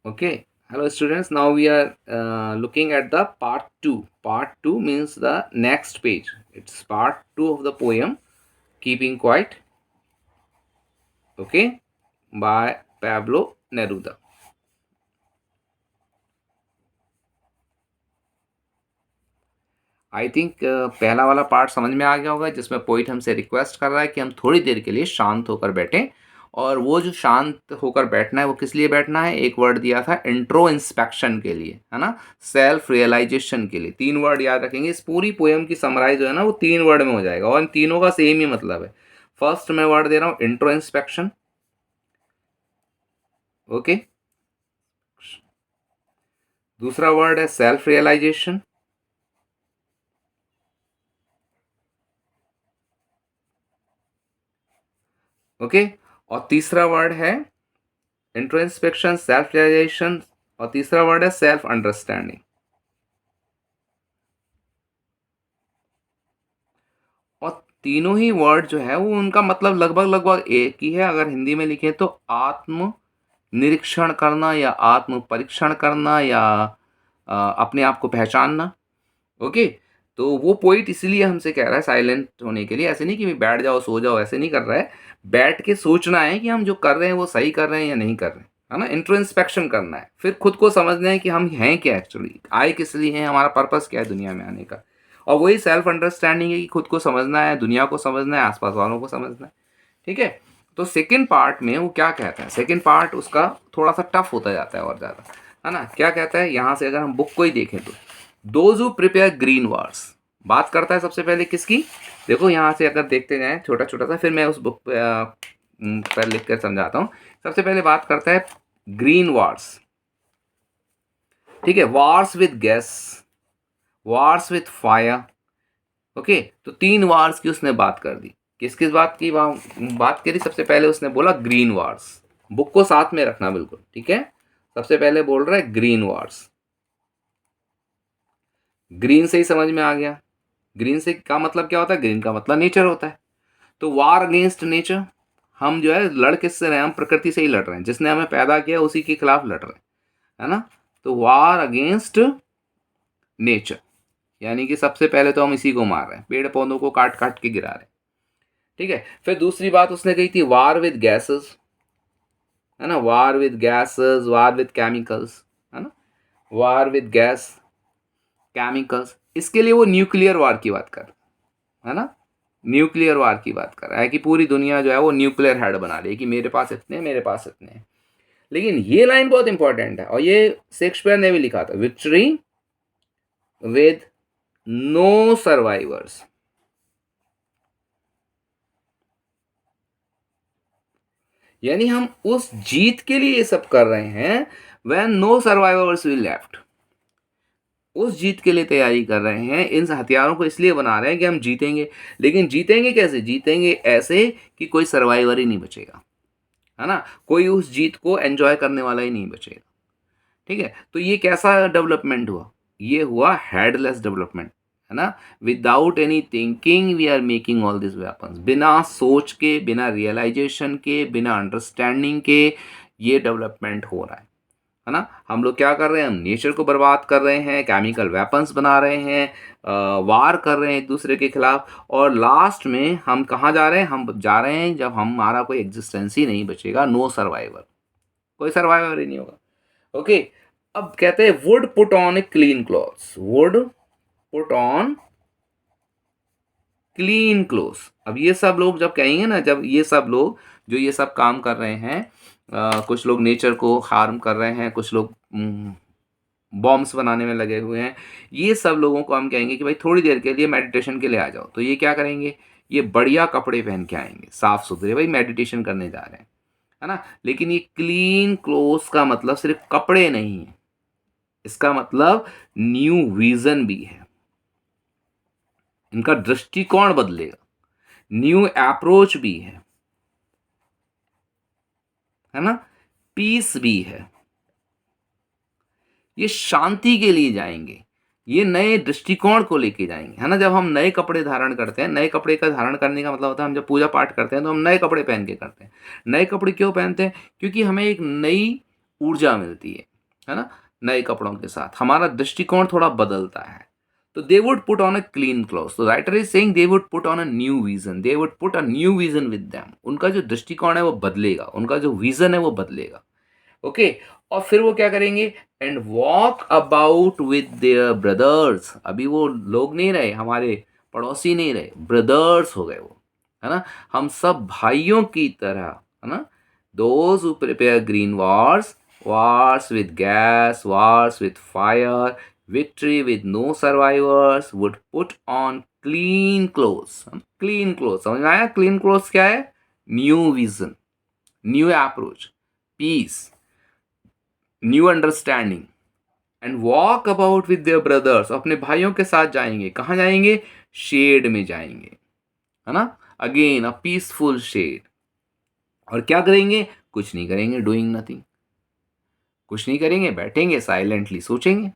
Okay. Hello students. Now we are looking at the part 2. Part 2 means the next page. It's part 2 of the poem Keeping Quiet. Okay. By Pablo Neruda. I think पहला वाला part समझ में आ गया होगा, जिसमें poet हमसे request कर रहा है कि हम थोड़ी देर के लिए शांत होकर बैठें। और वो जो शांत होकर बैठना है वो किस लिए बैठना है, एक वर्ड दिया था इंट्रो इंस्पेक्शन के लिए, है ना, सेल्फ रियलाइजेशन के लिए। 3 वर्ड याद रखेंगे। इस पूरी पोएम की समराइज जो है ना वो 3 वर्ड में हो जाएगा और इन तीनों का सेम ही मतलब है। फर्स्ट मैं वर्ड दे रहा हूँ इंट्रो इंस्पेक्शन। ओके। दूसरा वर्ड है सेल्फ रियलाइजेशन। ओके। और तीसरा वर्ड है इंट्रोस्पेक्शन, सेल्फ रियलाइजेशन, और तीसरा वर्ड है सेल्फ अंडरस्टैंडिंग। और तीनों ही वर्ड जो है वो उनका मतलब लगभग लगभग एक ही है। अगर हिंदी में लिखें तो आत्म निरीक्षण करना या आत्म परीक्षण करना या अपने आप को पहचानना। ओके। तो वो पोइट इसलिए हमसे कह रहा है साइलेंट होने के लिए। ऐसे नहीं कि बैठ जाओ सो जाओ, ऐसे नहीं कर रहा है। बैठ के सोचना है कि हम जो कर रहे हैं वो सही कर रहे हैं या नहीं कर रहे हैं, है ना। इंट्रोस्पेक्शन करना है, फिर खुद को समझना है कि हम हैं क्या, एक्चुअली आए किस लिए हैं, हमारा पर्पस क्या है दुनिया में आने का। और वही सेल्फ अंडरस्टैंडिंग है कि खुद को समझना है, दुनिया को समझना है, आसपास वालों को समझना है। ठीक है। तो सेकेंड पार्ट में वो क्या कहता है, सेकेंड पार्ट उसका थोड़ा सा टफ होता जाता है और ज़्यादा, है ना। क्या कहता है यहाँ से, अगर हम बुक को ही देखें तो those who prepare green wars, बात करता है सबसे पहले किसकी। देखो यहाँ से अगर देखते जाएं छोटा छोटा सा, फिर मैं उस बुक पर लिख कर समझाता हूँ। सबसे पहले बात करता है ग्रीन वार्स। ठीक है। Wars with gas, wars with fire. Okay. तो 3 वार्स की उसने बात कर दी। किस किस बात की बात करी, सबसे पहले उसने बोला ग्रीन वार्स। बुक को साथ में रखना बिल्कुल, ठीक है। सबसे पहले बोल रहा है ग्रीन वार्स। ग्रीन से ही समझ में आ गया। ग्रीन से का मतलब क्या होता है, ग्रीन का मतलब नेचर होता है। तो वार अगेंस्ट नेचर, हम जो है लड़ किससे रहे हैं, हम प्रकृति से ही लड़ रहे हैं। जिसने हमें पैदा किया उसी के खिलाफ लड़ रहे हैं, है ना। तो वार अगेंस्ट नेचर, यानी कि सबसे पहले तो हम इसी को मार रहे हैं, पेड़ पौधों को काट काट के गिरा रहे हैं। ठीक है। फिर दूसरी बात उसने कही थी वार विद गैसेस, है ना, वार with gases, war with chemicals, है ना, वार विद गैस केमिकल्स। इसके लिए वो न्यूक्लियर वार की बात कर, है ना, न्यूक्लियर वार की बात कर रहा है कि पूरी दुनिया जो है वो न्यूक्लियर हेड बना रही है कि मेरे पास इतने, मेरे पास इतने हैं। लेकिन ये लाइन बहुत इंपॉर्टेंट है और ये शेक्सपियर ने भी लिखा था, विक्ट्री विद नो सर्वाइवर्स। यानी हम उस जीत के लिए ये सब कर रहे हैं when no survivors will left. उस जीत के लिए तैयारी कर रहे हैं, इन हथियारों को इसलिए बना रहे हैं कि हम जीतेंगे। लेकिन जीतेंगे कैसे, जीतेंगे ऐसे कि कोई सर्वाइवर ही नहीं बचेगा, है ना, कोई उस जीत को एंजॉय करने वाला ही नहीं बचेगा। ठीक है। तो ये कैसा डेवलपमेंट हुआ, ये हुआ हेडलेस डेवलपमेंट, है ना। Without any thinking we are making all this weapons, बिना सोच के, बिना रियलाइजेशन के, बिना अंडरस्टैंडिंग के ये डेवलपमेंट हो रहा है ना। हम लोग क्या कर रहे हैं, हम नेचर को बर्बाद कर रहे हैं, केमिकल वेपन्स बना रहे हैं, वार कर रहे हैं एक दूसरे के खिलाफ। और लास्ट में हम कहाँ जा रहे हैं, हम जा रहे हैं जब हमारा कोई एग्जिस्टेंस ही नहीं बचेगा, नो सर्वाइवर, कोई सर्वाइवर ही नहीं होगा। ओके। अब कहते हैं would put on a clean clothes, would put on clean clothes. अब ये सब लोग जब कहेंगे ना, जब ये सब लोग जो ये सब काम कर रहे हैं, कुछ लोग नेचर को हार्म कर रहे हैं, कुछ लोग बॉम्ब्स बनाने में लगे हुए हैं, ये सब लोगों को हम कहेंगे कि भाई थोड़ी देर के लिए मेडिटेशन के लिए आ जाओ। तो ये क्या करेंगे, ये बढ़िया कपड़े पहन के आएंगे, साफ सुथरे, भाई मेडिटेशन करने जा रहे हैं, है ना। लेकिन ये क्लीन क्लोथ्स का मतलब सिर्फ कपड़े नहीं है, इसका मतलब न्यू विजन भी है। इनका दृष्टिकोण बदलेगा, न्यू अप्रोच भी है ना, पीस भी है। ये शांति के लिए जाएंगे, ये नए दृष्टिकोण को लेके जाएंगे, है ना। जब हम नए कपड़े धारण करते हैं, नए कपड़े का धारण करने का मतलब होता है हम जब पूजा पाठ करते हैं तो हम नए कपड़े पहन के करते हैं। नए कपड़े क्यों पहनते हैं, क्योंकि हमें एक नई ऊर्जा मिलती है, है ना, नए कपड़ों के साथ हमारा दृष्टिकोण थोड़ा बदलता है। तो they would put on a clean cloth, तो writer is saying they would put on a new vision, they would put a new vision with them, उनका जो दृष्टिकोण है वो बदलेगा, उनका जो विजन है वो बदलेगा। ओके, और फिर वो क्या करेंगे, and walk about with their brothers, अभी वो लोग नहीं रहे, हमारे पड़ोसी नहीं रहे, ब्रदर्स हो गए वो, है ना, हम सब भाइयों की तरह, है ना, those who prepare green wars, wars with gas, wars with fire, victory with no survivors would put on clean clothes, clean clothes, समझ में आया, clean clothes क्या है, new vision, new approach, peace, new understanding, and walk about with their brothers, अपने भाइयों के साथ जाएंगे, कहाँ जाएंगे, शेड में जाएंगे, है ना, अगेन अ पीसफुल शेड, और क्या करेंगे, कुछ नहीं करेंगे, डूइंग नथिंग, कुछ नहीं करेंगे, बैठेंगे साइलेंटली सोचेंगे।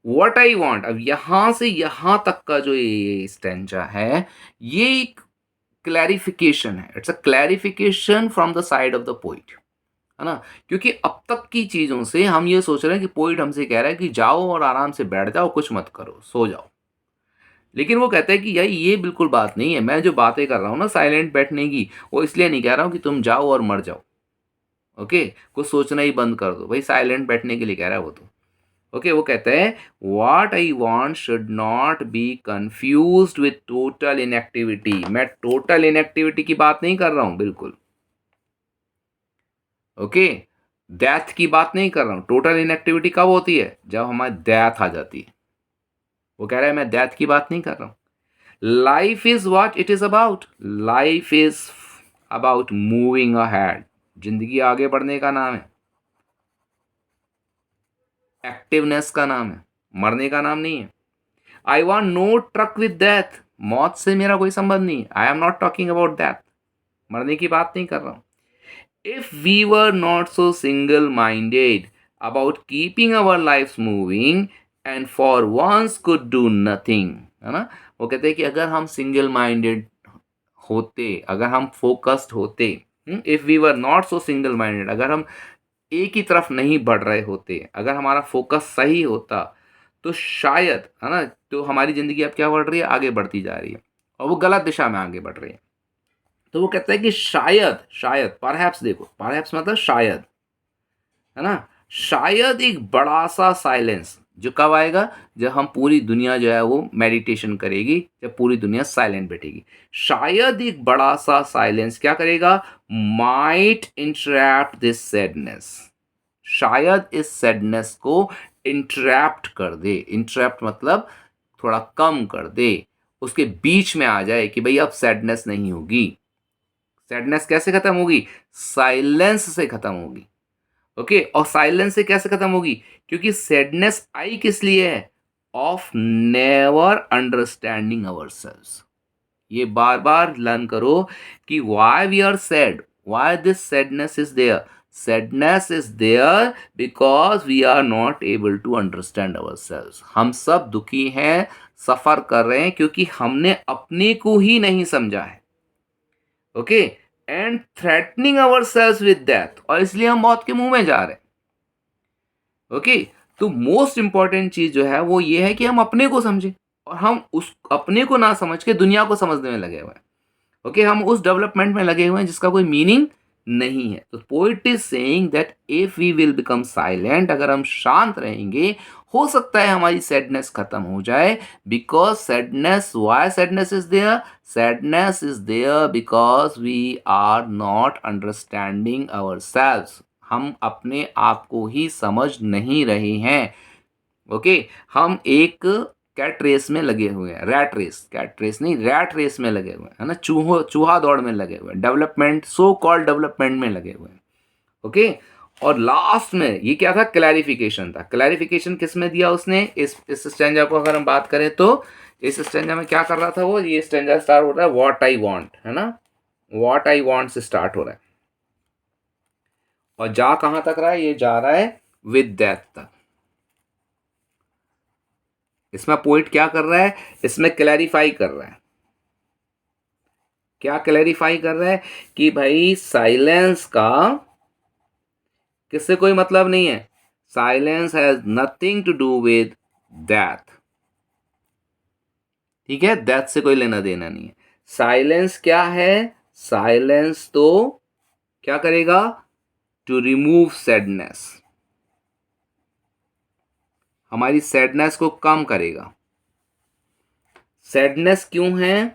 व्हाट आई वांट, अब यहां से यहां तक का जो ये स्टेंजा है, ये एक क्लैरिफिकेशन है, it's a clarification from the side of the poet, है ना, क्योंकि अब तक की चीजों से हम ये सोच रहे हैं कि पोइट हमसे कह रहा है कि जाओ और आराम से बैठ जाओ, कुछ मत करो, सो जाओ, लेकिन वो कहता है कि यार ये बिल्कुल बात नहीं है, मैं जो बातें कर रहा हूँ ना साइलेंट बैठने की, वो इसलिए नहीं कह रहा हूँ कि तुम जाओ और मर जाओ, ओके, कुछ सोचना ही बंद कर दो भाई, साइलेंट बैठने के लिए कह रहा है वो तो, ओके, वो कहते हैं what I want should not be confused with total inactivity, मैं टोटल इनएक्टिविटी की बात नहीं कर रहा हूं बिल्कुल, ओके, डेथ की बात नहीं कर रहा हूं, टोटल इनएक्टिविटी कब होती है, जब हमारी डेथ आ जाती है, वो कह रहा है मैं डेथ की बात नहीं कर रहा हूं, life is what it is about, life is about moving ahead, जिंदगी आगे बढ़ने का नाम है, एक्टिवनेस का नाम है, मरने का नाम नहीं है। I want no truck with death, मौत से मेरा कोई संबंध नहीं, I am not talking about death, मरने की बात नहीं कर रहा हूं। If we were not so single minded about keeping our life moving and for once could do nothing, है ना, वो कहते हैं कि अगर हम सिंगल माइंडेड होते, अगर हम फोकस्ड होते, if we were not so single minded, अगर हम एक ही तरफ नहीं बढ़ रहे होते, अगर हमारा फोकस सही होता, तो शायद, है ना, तो हमारी ज़िंदगी अब क्या बढ़ रही है, आगे बढ़ती जा रही है, और वो गलत दिशा में आगे बढ़ रही है। तो वो कहता है कि शायद, शायद परहैप्स, देखो परहैप्स मतलब शायद, है ना, शायद एक बड़ा सा साइलेंस जो कब आएगा, जब हम पूरी दुनिया जो है वो मेडिटेशन करेगी, जब पूरी दुनिया साइलेंट बैठेगी, शायद एक बड़ा सा साइलेंस क्या करेगा, माइट इंटरप्ट दिस सैडनेस, शायद इस सैडनेस को इंटरप्ट कर दे, इंटरप्ट मतलब थोड़ा कम कर दे, उसके बीच में आ जाए कि भाई अब सैडनेस नहीं होगी, सैडनेस कैसे खत्म होगी, साइलेंस से खत्म होगी, ओके, और साइलेंस से कैसे खत्म होगी, क्योंकि सैडनेस आई किस लिए है, ऑफ नेवर अंडरस्टैंडिंग अवरसेल्व्स, ये बार बार लर्न करो कि why we are sad, why this sadness is there, sadness is there because we are not able to understand ourselves, हम सब दुखी हैं, सफर कर रहे हैं, क्योंकि हमने अपने को ही नहीं समझा है, okay, and threatening ourselves with death, और इसलिए हम मौत के मुंह में जा रहे हैं, ओके, तो मोस्ट इंपॉर्टेंट चीज जो है वो ये है कि हम अपने को समझें, और हम उस अपने को ना समझ के दुनिया को समझने में लगे हुए हैं, ओके, हम उस डेवलपमेंट में लगे हुए हैं जिसका कोई मीनिंग नहीं है। तो poet is saying that if we will become silent, अगर हम शांत रहेंगे, हो सकता है हमारी सैडनेस खत्म हो जाए, because sadness, why sadness is there, sadness is there because we are not understanding ourselves, हम अपने आप को ही समझ नहीं रहे हैं, ओके, हम एक कैट रेस में लगे हुए हैं, रैट रेस, कैट रेस नहीं, रैट रेस में लगे हुए हैं, है ना, चूहा दौड़ में लगे हुए हैं, डेवलपमेंट, सो कॉल्ड डेवलपमेंट में लगे हुए हैं, ओके, और लास्ट में ये क्या था, क्लैरिफिकेशन था, क्लैरिफिकेशन किस में दिया उसने, इस स्टैंजा को अगर हम बात करें तो इस स्टैंजा में क्या कर रहा था वो, ये स्टैंजा स्टार्ट हो रहा है व्हाट आई वांट, है ना, what I want say start हो रहा है, और जा कहां तक रहा है, ये जा रहा है विद डेथ तक। इसमें पोइट क्या कर रहा है, इसमें क्लैरिफाई कर रहा है, क्या क्लैरिफाई कर रहा है, कि भाई साइलेंस का किससे कोई मतलब नहीं है, silence has nothing to do with death. ठीक है, डेथ से कोई लेना देना नहीं है। साइलेंस क्या है? साइलेंस तो क्या करेगा? टू रिमूव सैडनेस, हमारी सैडनेस को कम करेगा। सैडनेस क्यों है?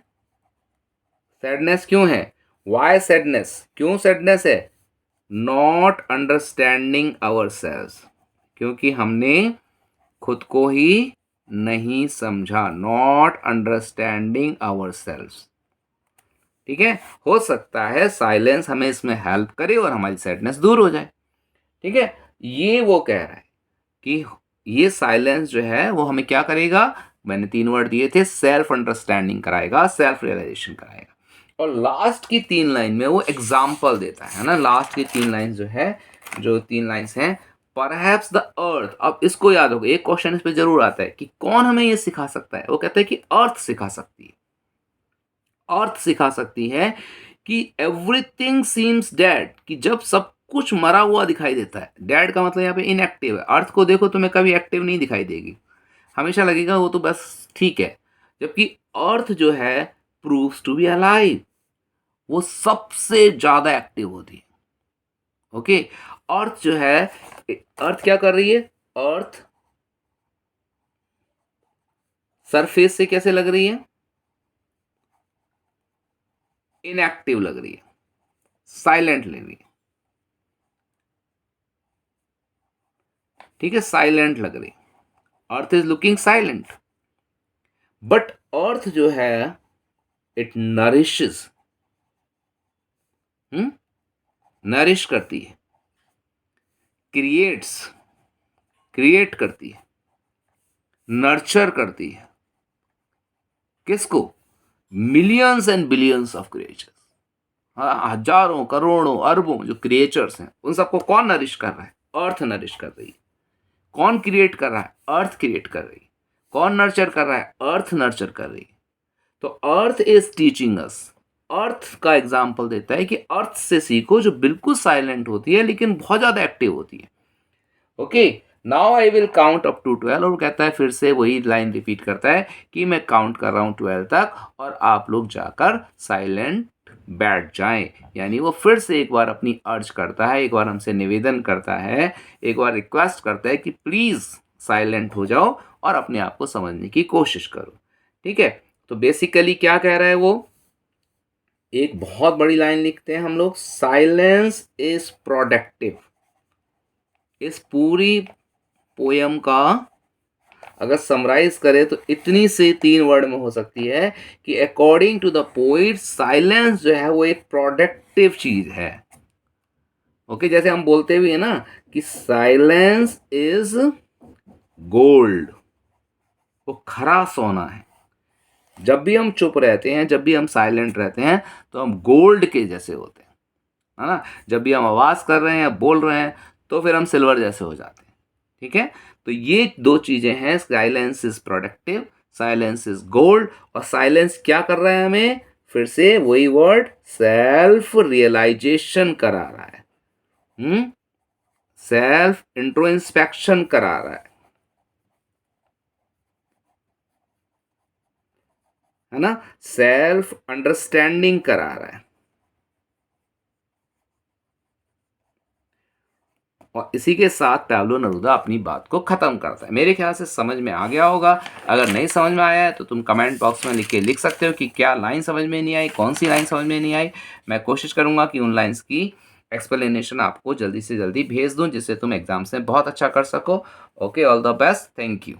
सैडनेस क्यों है? Why sadness? क्यों सैडनेस है? नॉट अंडरस्टैंडिंग आवर सेल्स, क्योंकि हमने खुद को ही नहीं समझा। Not understanding ourselves. ठीक है, हो सकता है साइलेंस हमें इसमें हेल्प करे और हमारी सैडनेस दूर हो जाए। ठीक है, ये वो कह रहा है कि ये साइलेंस जो है वो हमें क्या करेगा? मैंने 3 वर्ड दिए थे, सेल्फ अंडरस्टैंडिंग कराएगा, सेल्फ रियलाइजेशन कराएगा। और लास्ट की 3 लाइन में वो एग्जाम्पल देता है ना। लास्ट की 3 लाइन जो है, जो 3 लाइन्स हैं, परहैप्स द अर्थ। अब इसको याद होगा, एक क्वेश्चन इस पे जरूर आता है कि कौन हमें ये सिखा सकता है? वो कहता है कि अर्थ सिखा सकती है। अर्थ सिखा सकती है कि एवरीथिंग सीम्स डेड, कि जब सब कुछ मरा हुआ दिखाई देता है। डेड का मतलब यहाँ पे इनएक्टिव है। अर्थ को देखो, तुम्हें कभी एक्टिव नहीं दिखाई देगी, हमेशा लगेगा वो तो बस ठीक है। जबकि अर्थ जो है प्रूव्स टू बी अलाइव, वो सबसे ज्यादा एक्टिव होती है। ओके, अर्थ जो है, अर्थ क्या कर रही है? अर्थ सरफेस से कैसे लग रही है? इनएक्टिव लग रही है, साइलेंट लग रही है। ठीक है, साइलेंट लग रही है। Earth is looking silent, but earth जो है इट नरिशेस, नरिश करती है, क्रिएट्स, क्रिएट करती है, नर्चर करती है। किसको? Millions and billions of creatures. हाँ, हजारों करोड़ों अरबों जो क्रिएचर्स हैं, उन सबको कौन नरिश कर रहा है? अर्थ नरिश कर रही है। कौन क्रिएट कर रहा है? अर्थ क्रिएट कर रही है। कौन नर्चर कर रहा है? अर्थ नर्चर कर रही है। तो अर्थ इज टीचिंग अस। अर्थ का एग्जाम्पल देता है कि अर्थ से सीखो, जो बिल्कुल साइलेंट होती है लेकिन बहुत ज्यादा एक्टिव होती है। Okay, now I will count up to 12। और कहता है, फिर से वही लाइन रिपीट करता है कि मैं काउंट कर रहा हूं 12 तक और आप लोग जाकर साइलेंट बैठ जाएं। यानी वो फिर से एक बार अपनी अर्ज करता है, एक बार हमसे निवेदन करता है, एक बार रिक्वेस्ट करता है कि प्लीज साइलेंट हो जाओ और अपने आप को समझने की कोशिश करो। ठीक है, तो बेसिकली क्या कह रहा है वो? एक बहुत बड़ी लाइन लिखते हैं हम लोग, साइलेंस इज प्रोडक्टिव। इस पूरी पोयम का अगर समराइज करें तो इतनी से 3 वर्ड में हो सकती है कि according to the poet, silence जो है वो एक प्रोडक्टिव चीज है। ओके, जैसे हम बोलते भी है ना कि साइलेंस इज गोल्ड, वो खरा सोना है। जब भी हम चुप रहते हैं, जब भी हम साइलेंट रहते हैं, तो हम गोल्ड के जैसे होते हैं, है ना। जब भी हम आवाज कर रहे हैं, बोल रहे हैं, तो फिर हम सिल्वर जैसे हो जाते हैं। ठीक है, तो ये 2 चीजें हैं, silence is productive, silence is gold. और साइलेंस क्या कर रहा है हमें? फिर से वही वर्ड, सेल्फ रियलाइजेशन करा रहा है, सेल्फ इंट्रोस्पेक्शन करा रहा है ना, सेल्फ अंडरस्टैंडिंग करा रहा है। और इसी के साथ पैब्लो नेरुदा अपनी बात को खत्म करता है। मेरे ख्याल से समझ में आ गया होगा। अगर नहीं समझ में आया है तो तुम कमेंट बॉक्स में लिख सकते हो कि क्या लाइन समझ में नहीं आई, कौन सी लाइन समझ में नहीं आई। मैं कोशिश करूंगा कि उन लाइंस की एक्सप्लेनेशन आपको जल्दी से जल्दी भेज दूं, जिससे तुम एग्जाम्स में बहुत अच्छा कर सको। Okay, all the best, thank you.